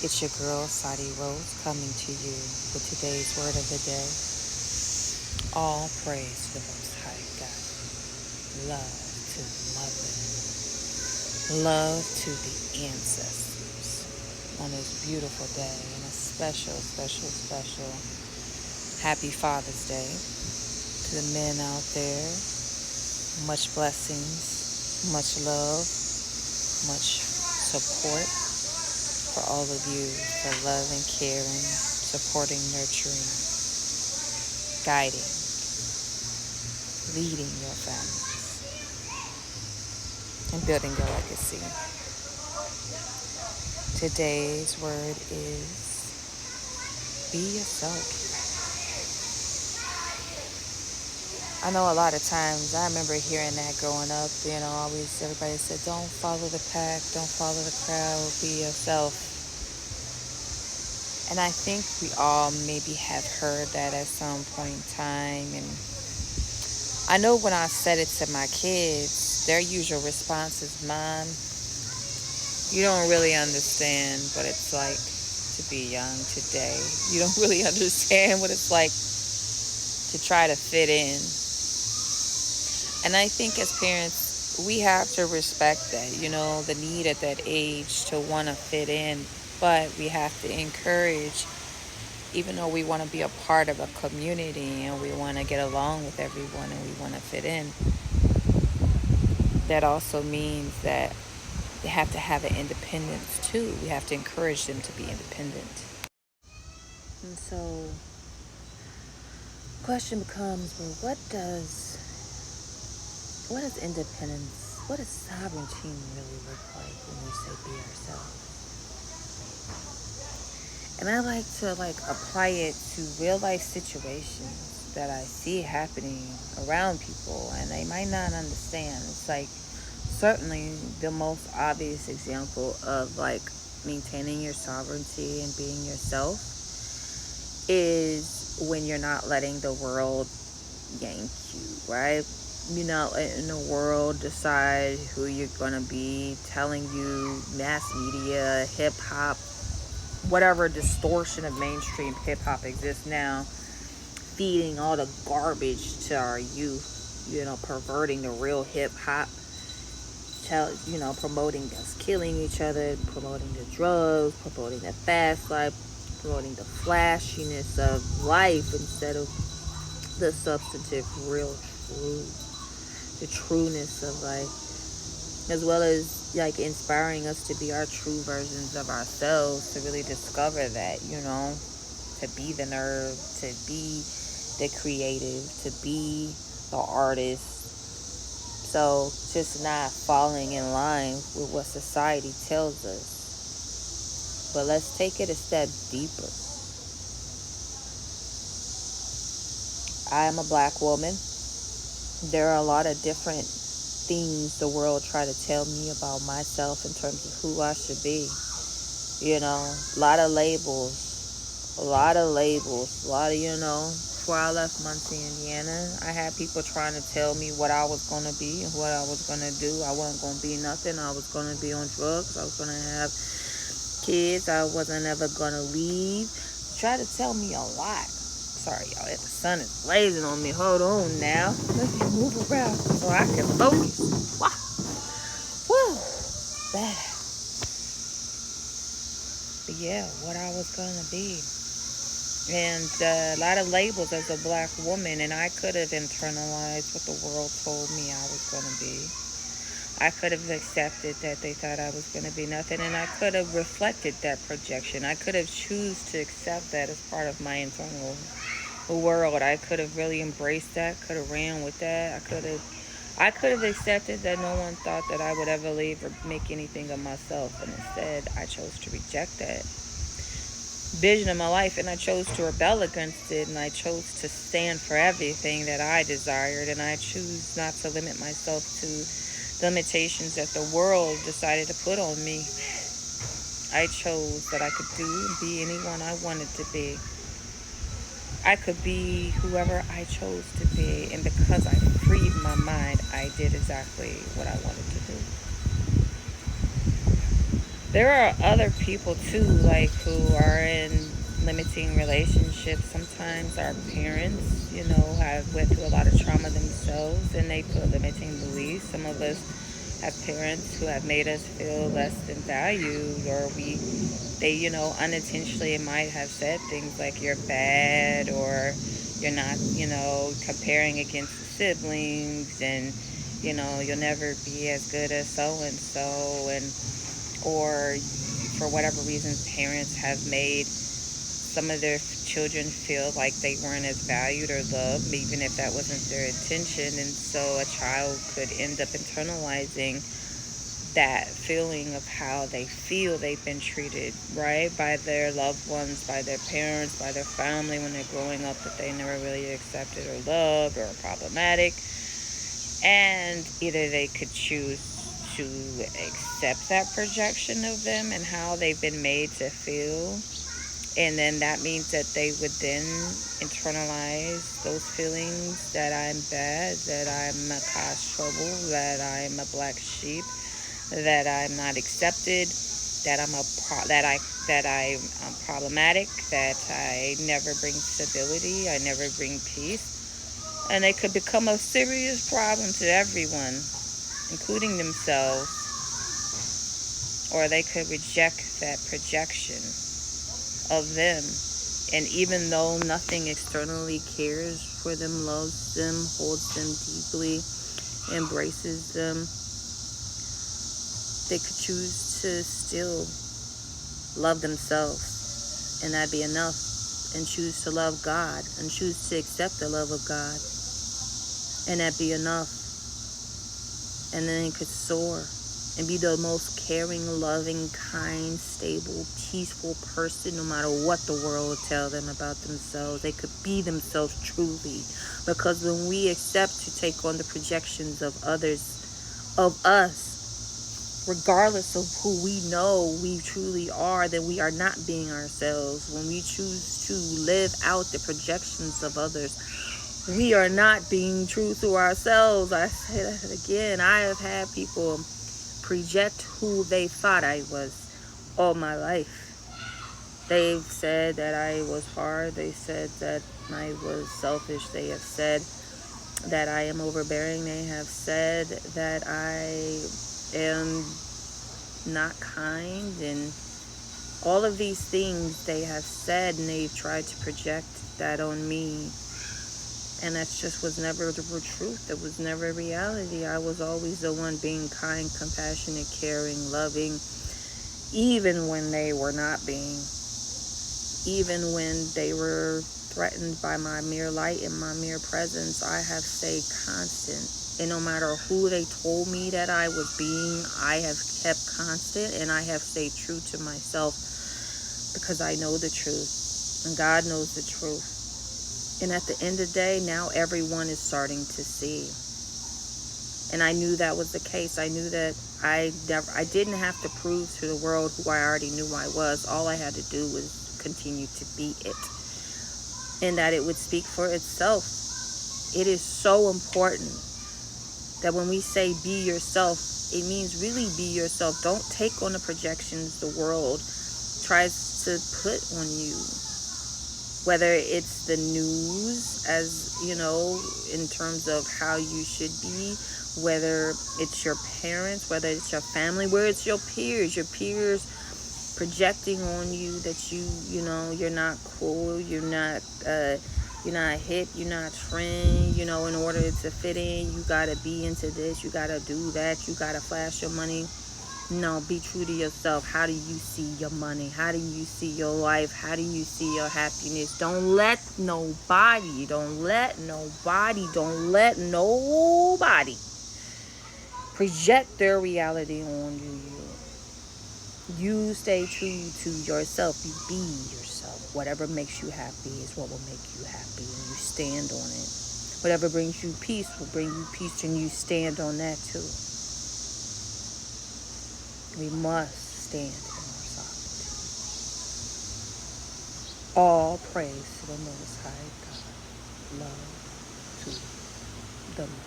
It's your girl, Sadi Rose, coming to you with today's word of the day. All praise to the Most High God. Love to Mother. Love to the ancestors on this beautiful day and a special happy Father's Day to the men out there. Much blessings, much love, much support for all of you for loving, caring, supporting, nurturing, guiding, leading your families, and building your legacy. Today's word is be yourself. I know a lot of times I remember hearing that growing up, always everybody said, don't follow the pack, don't follow the crowd, be yourself. And I think we all maybe have heard that at some point in time. And I know when I said it to my kids, their usual response is, Mom, you don't really understand what it's like to be young today. You don't really understand what it's like to try to fit in. And I think as parents, we have to respect that, the need at that age to want to fit in. But we have to encourage, even though we want to be a part of a community and we want to get along with everyone and we want to fit in, that also means that they have to have an independence too. We have to encourage them to be independent. And so the question becomes, well, what does independence, what does sovereignty really look like when we say be ourselves? And I like to apply it to real life situations that I see happening around people and they might not understand. It's like certainly the most obvious example of maintaining your sovereignty and being yourself is when you're not letting the world yank you, right? You're not letting the world decide who you're gonna be, telling you mass media, hip hop, whatever distortion of mainstream hip hop exists now, feeding all the garbage to our youth, perverting the real hip hop, promoting us killing each other, promoting the drugs, promoting the fast life, promoting the flashiness of life instead of the substantive, real, the trueness of life, as well as inspiring us to be our true versions of ourselves, to really discover that, to be the nerd, to be the creative, to be the artist. So just not falling in line with what society tells us. But let's take it a step deeper. I am a Black woman. There are a lot of different things the world try to tell me about myself in terms of who I should be. A lot of labels, before I left Muncie, Indiana, I had people trying to tell me what I was going to be and what I was going to do. I wasn't going to be nothing. I was going to be on drugs. I was going to have kids. I wasn't ever going to leave. Try to tell me a lot. Sorry, y'all. The sun is blazing on me. Hold on now. Let me move around so I can focus. Wow. Woo. Bad. But yeah, what I was going to be. And a lot of labels as a Black woman. And I could have internalized what the world told me I was going to be. I could have accepted that they thought I was going to be nothing. And I could have reflected that projection. I could have choose to accept that as part of my internal world. I could have really embraced that, could have ran with that. I could have accepted that no one thought that I would ever leave or make anything of myself. And instead, I chose to reject that vision of my life, and I chose to rebel against it, and I chose to stand for everything that I desired, and I choose not to limit myself to the limitations that the world decided to put on me. I chose that I could do and be anyone I wanted to be. I could be whoever I chose to be, and because I freed my mind, I did exactly what I wanted to do. There are other people too, like who are in limiting relationships. Sometimes our parents, have went through a lot of trauma themselves, and they put limiting beliefs. Some of us have parents who have made us feel less than valued, or they, unintentionally might have said things like you're bad, or you're not, comparing against siblings, and you'll never be as good as so and so, and or for whatever reason parents have made some of their children feel like they weren't as valued or loved, even if that wasn't their intention. And so a child could end up internalizing that feeling of how they feel they've been treated, right, by their loved ones, by their parents, by their family when they're growing up, that they never really accepted or loved or problematic. And either they could choose to accept that projection of them and how they've been made to feel. And then that means that they would then internalize those feelings, that I'm bad, that I'm a cause trouble, that I'm a black sheep, that I'm not accepted, that I'm problematic, that I never bring stability, I never bring peace. And they could become a serious problem to everyone, including themselves, or they could reject that projection of them. And even though nothing externally cares for them, loves them, holds them deeply, embraces them, they could choose to still love themselves, and that'd be enough. And choose to love God, and choose to accept the love of God, and that'd be enough. And then it could soar and be the most caring, loving, kind, stable, peaceful person, no matter what the world will tell them about themselves. They could be themselves truly. Because when we accept to take on the projections of others, of us, regardless of who we know we truly are, then we are not being ourselves. When we choose to live out the projections of others, we are not being true to ourselves. I say that again. I have had people project who they thought I was all my life. They've said that I was hard. They said that I was selfish. They have said that I am overbearing. They have said that I am not kind. And all of these things they have said, and they've tried to project that on me. And that just was never the truth. It was never reality. I was always the one being kind, compassionate, caring, loving, even when they were not being. Even when they were threatened by my mere light and my mere presence, I have stayed constant. And no matter who they told me that I was being, I have kept constant, and I have stayed true to myself, because I know the truth and God knows the truth. And at the end of the day, now everyone is starting to see. And I knew that was the case. I knew that I didn't have to prove to the world who I already knew I was. All I had to do was continue to be it, and that it would speak for itself. It is so important that when we say be yourself, it means really be yourself. Don't take on the projections the world tries to put on you. Whether it's the news, as in terms of how you should be, whether it's your parents, whether it's your family, whether it's your peers projecting on you that you're not cool, you're not hip, you're not trend, in order to fit in, you gotta be into this, you gotta do that, you gotta flash your money. No, be true to yourself. How do you see your money? How do you see your life? How do you see your happiness? Don't let nobody project their reality on you. You stay true to yourself. You be yourself. Whatever makes you happy is what will make you happy, and you stand on it. Whatever brings you peace will bring you peace, and you stand on that too. We must stand in our sovereignty. All praise to the Most High God. Love to the Most.